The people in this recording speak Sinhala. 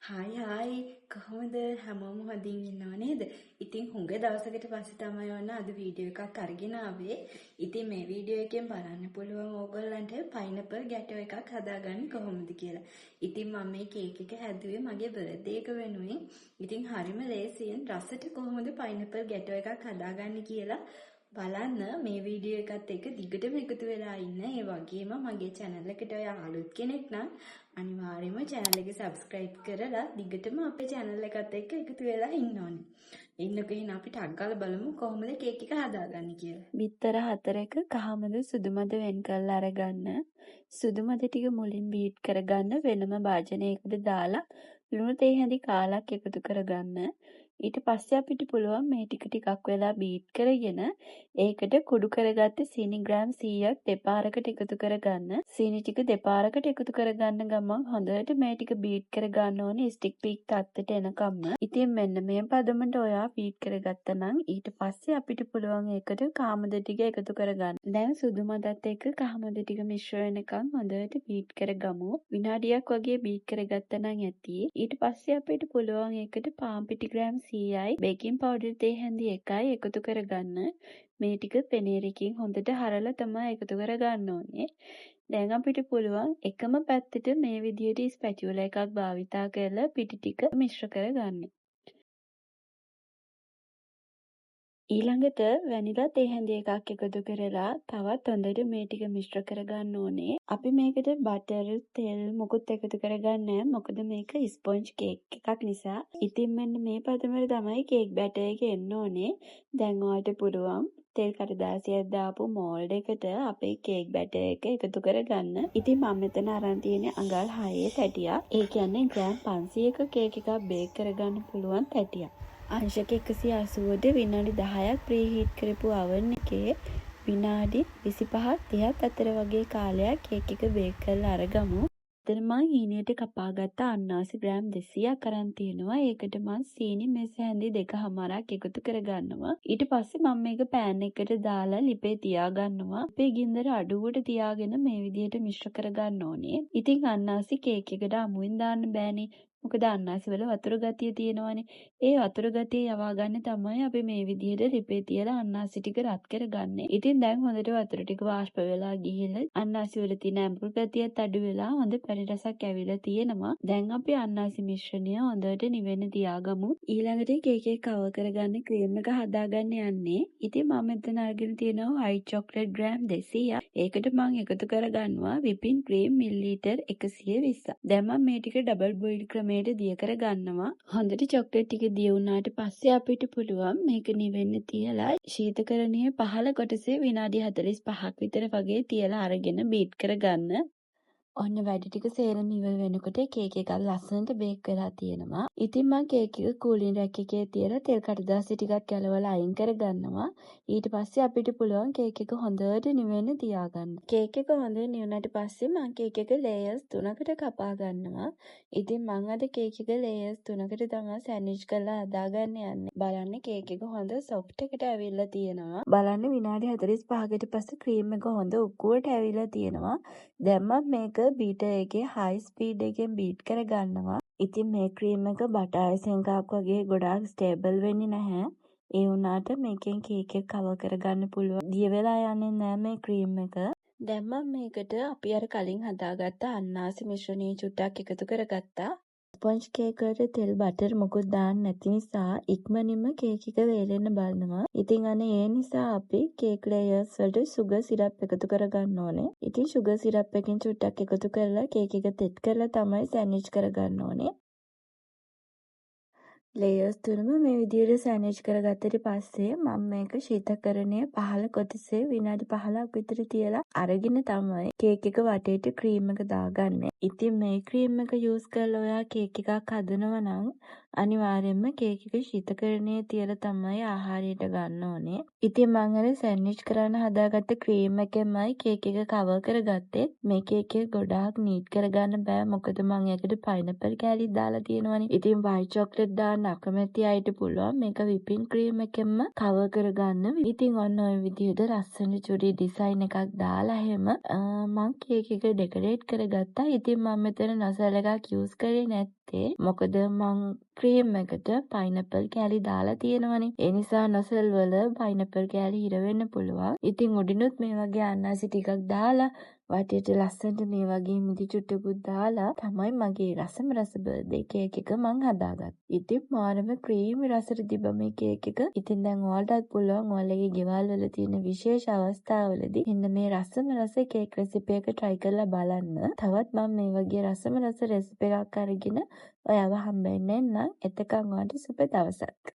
හායි කොහොමද හැමෝම හොඳින් ඉන්නව නේද? ඉතින් හුඟ දවසකට පස්සේ තමයි ඔන්න අද වීඩියෝ එකක් අරගෙන ආවේ. ඉතින් මේ වීඩියෝ එකෙන් බලන්න පුළුවන් ඕගොල්ලන්ට පයිනපල් ගැටෝ එකක් හදාගන්නේ කොහොමද කියලා. ඉතින් මම මේ කේක් එක හැදුවේ මගේ බර්ත්ඩේ එක වෙනුවෙන්. ඉතින් හරිම ලේසියෙන් රසට කොහොමද පයිනපල් ගැටෝ එකක් හදාගන්නේ කියලා බලන්න මේ වීඩියෝ එකත් එක්ක දිගටම එකතු වෙලා ඉන්න. ඒ වගේම මගේ channel එකට ඔය අලුත් කෙනෙක් නම් අනිවාර්යයෙන්ම channel එක subscribe කරලා දිගටම අපේ channel එකත් එක්ක එකතු වෙලා ඉන්න ඕනේ. ඉන්නකෝ එහෙනම් අපි ටක් ගාලා බලමු කොහොමද කේක් එක හදාගන්නේ කියලා. බිත්තර 4ක කහමද සුදු මද වෙන් කරලා අරගන්න. සුදු මද ටික මුලින් බීට් කරගන්න වෙනම භාජනයකට දාලා ලුණු තේ හැඳි කාලක් එකතු කරගන්න. ඊට පස්සේ අපිට පුළුවන් මේ ටිකක් වෙලා බීට් කරගෙන ඒකට කුඩු කරගත්ත සීනි ග්‍රෑම් 100ක් දෙපාරකට එකතු කරගන්න. සීනි ටික දෙපාරකට එකතු කරගන්න ගමන් හොඳට මේ ටික බීට් කරගන්න ඕනේ ස්ටික් පීක් තත්ත්වයට එනකම්ම. ඉතින් මෙන්න මේ පදමට ඔයා බීට් කරගත්තා නම් ඊට පස්සේ අපිට පුළුවන් ඒකට කාමද ටික එකතු කරගන්න. දැන් සුදු මදත් එක්ක කහමද ටික මිශ්‍ර වෙනකන් හොඳට බීට් කරගමු. විනාඩියක් වගේ බීට් කරගත්තා නම් ඇති. ඊට පස්සේ අපිට පුළුවන් ඒකට පාන් පිටි ග්‍රෑම් 100යි බේකින් පවුඩර් තේ හැඳි 1යි එකතු කරගන්න. මේ ටික පෙනේරකින් හොඳට හරලා තමයි එකතු කරගන්න ඕනේ. දැන් අපිට පුළුවන් එකම පැත්තට මේ විදිහට ස්පැචුලා එකක් භාවිතා කරලා පිටි ටික මිශ්‍ර කරගන්න. ඊළඟට වැනිලා තේ හැඳි එකක් එකතු කරලා තවත් හොඳට මේ ටික මිශ්‍ර කරගන්න ඕනේ. අපි මේකට බටර් තෙල් මොකුත් එකතු කරගන්නේ නැහැ. මොකද මේක ස්පොන්ජ් කේක් එකක් නිසා. ඉතින් මෙන්න මේ පදමට තමයි කේක් බැටර් එක එන්න ඕනේ. දැන් ඔයාලට පුළුවන් තෙල් කඩදාසියක් දාපු මෝල්ඩ් එකට අපේ කේක් බැටර් එක එකතු කරගන්න. ඉතින් මම මෙතන අරන් තියෙන්නේ අඟල් 6 තැටියක්. ඒ කියන්නේ ග්‍රෑම් 500ක කේක් එකක් බේක් කරගන්න පුළුවන් තැටියක්. අංශක 180ට විනාඩි 10ක් ප්‍රීහීට් කරපු oven එකේ විනාඩි 25ක් 30ක් අතර වගේ කාලයක් කේක් එක බේක් කරලා අරගමු. එතන මම හීනයට කපාගත්ත අන්නාසි ග්‍රෑම් 200ක් අරන් තියෙනවා. ඒකට මම සීනි මෙස හැඳි 2කමාරක් එකතු කරගන්නවා. ඊට පස්සේ මම මේක පෑන් එකකට දාලා ලිපේ තියාගන්නවා. ලිපේ ගින්දර අඩුවට තියාගෙන මේ විදිහට මිශ්‍ර කරගන්න ඕනේ. ඉතින් අන්නාසි කේක් එකට අමුවෙන් දාන්න බෑනේ. මොකද අන්නාසි වල වතුර ගතිය තියෙනවානේ. ඒ වතුර ගතිය යවා ගන්න තමයි අපි මේ විදිහට ලිපේ තියලා අන්නාසි ටික රත් කරගන්නේ. ඉතින් දැන් හොඳට වතුර ටික වාෂ්ප වෙලා ගිහිල්ලා අන්නාසි වල තියෙන ඇඹුල් ගතියත් අඩු වෙලා හොඳ පැණි රසක් ඇවිල්ලා තියෙනවා. දැන් අපි අන්නාසි මිශ්‍රණය හොඳට නිවෙන්න තියාගමු. ඊළඟට කේක් එක කවර් කරගන්න ක්‍රීම් එක හදාගන්න යන්නේ. ඉතින් මම මෙතන අරගෙන තියෙනවා white chocolate ග්‍රෑම් 200ක්. ඒකට මම එකතු කරගන්නවා whipping cream මිලිලීටර් 120ක්. දැන් මම මේ ටික ඩබල් බොයිල් ක්‍රමයට දිය කරගන්නවා. හොඳට චොක්ලට් ටික දිය වුණාට පස්සේ අපිට පුළුවන් මේක නිවෙන්න තියලා ශීතකරණයේ පහළ කොටසේ විනාඩි 45ක් විතර වගේ තියලා අරගෙන බීට් කරගන්න. ඔන්න වැඩ ටික සේරම ඉවර වෙනකොට කේක් එකක් ලස්සනට බේක් වෙලා තියෙනවා. ඉතින් මම කේක් එක කූලින් රැක් එකේ තියලා තෙල් කඩදාසි ටිකක් ගැලවලා අයින් කරගන්නවා. ඊට පස්සේ අපිට පුළුවන් කේක් එක හොඳට නිවෙන්න තියාගන්න. කේක් එක හොඳට නිවුණාට පස්සේ මම කේක් එක ලේයර්ස් 3කට කපා ගන්නවා. ඉතින් මම අද කේක් එක ලේයර්ස් 3කට තමයි සෑන්ඩ්විච් කරලා හදාගන්න යන්නේ. බලන්න කේක් එක හොඳ සොෆ්ට් එකට ඇවිල්ලා තියෙනවා. බලන්න විනාඩි 45කට පස්සේ ක්‍රීම් එක හොඳ උක්කුවට ඇවිල්ලා තියෙනවා. දැන් මම මේක බීටර් එකේ හයි ස්පීඩ් එකෙන් බීට් කරගන්නවා. ඉතින් මේ ක්‍රීම් එක බටර් අයිසිං එකක් වගේ ගොඩාක් ස්ටේබල් වෙන්නේ නැහැ. ඒ වුණාට මේකෙන් කේක් එක කවර් කරගන්න පුළුවන්. දිය වෙලා යන්නේ නැහැ මේ ක්‍රීම් එක. දැන් මම මේකට අපි අර කලින් හදාගත්ත අන්නාසි මිශ්‍රණය චුට්ටක් එකතු කරගත්තා. ස්පොන්ජ් කේක් වලට තෙල් බටර් මොකුත් දාන්න නැති නිසා ඉක්මනින්ම කේක් එක වේලෙන්න බලනවා. ඉතින් අනේ ඒ නිසා අපි කේක් ලේයර්ස් වලට සුගර් සිරප් එකතු කරගන්න ඕනේ. ඉතින් සුගර් සිරප් එකෙන් චුට්ටක් එකතු කරලා කේක් එක තෙත් කරලා තමයි සෑන්ඩ්විච් කරගන්න ඕනේ. ලේයර්ස් තුනම මේ විදිහට සෑන්ඩ්විච් කරගත්තට පස්සේ මම මේක ශීතකරණයේ පහළ කොටසේ විනාඩි 15ක් විතර තියලා අරගෙන තමයි කේක් එක වටේට ක්‍රීම් එක දාගන්නේ. ඉතින් මේ ක්‍රීම් එක යූස් කරලා ඔයා කේක් එකක් හදනවා නම් අනිවාර්යයෙන්ම කේක් එක ශීතකරණයේ තියලා තමයි ආහාරයට ගන්න ඕනේ. ඉතින් මම අර සෑන්ඩ්විච් කරන්න හදාගත්ත ක්‍රීම් එකෙන්මයි කේක් එක කවර් කරගත්තේ. මේ කේක් එක ගොඩාක් නීට් කරගන්න බෑ. මොකද මම ඒකට පයිනැපල් කෑලි දාලා තියෙනවනේ. ඉතින් white chocolate දාන්න අකමැති අයට පුළුවන් මේක whipping cream එකෙන්ම කවර් කරගන්න. ඉතින් ඔන්න ඔය විදිහට ලස්සන චුඩි ඩිසයින් එකක් දාලා එහෙම මම කේක් එක ඩෙකොරේට් කරගත්තා. ඉතින් මම මෙතන නොසල් එකක් යූස් කරේ නැත්තේ ගත්තේ. මොකද මං ක්‍රීම් එකට පයිනැපල් කෑලි දාලා තියෙනවනේ. ඒ නිසා නොසල් වල පයිනැපල් කෑලි හිර වෙන්න පුළුවන්. ඉතින් උඩිනුත් මේ වගේ අන්නාසි ටිකක් දාලා වටේට ලස්සනට මේ වගේ මිදි චුට්ටකුත් දාලා තමයි මගේ රසම රස බර්ත්ඩේ කේක් එක මං හදාගත්තේ. ඉතින් මාරම ක්‍රීමි රසට තිබ්බ මේ කේක් එක. ඉතින් දැන් ඔයාලටත් පුළුවන් ඔයාලගේ ගෙවල් වල තියෙන විශේෂ අවස්ථාවලදී මෙන්න මේ රසම රස කේක් රෙසිපි එක try කරලා බලන්න. තවත් මම මේ වගේ රසම රස රෙසිපි එකක් අරගෙන ඔයාව හම්බෙන්න එන්නම්. එතකන් ඔයාලට සුබ දවසක්.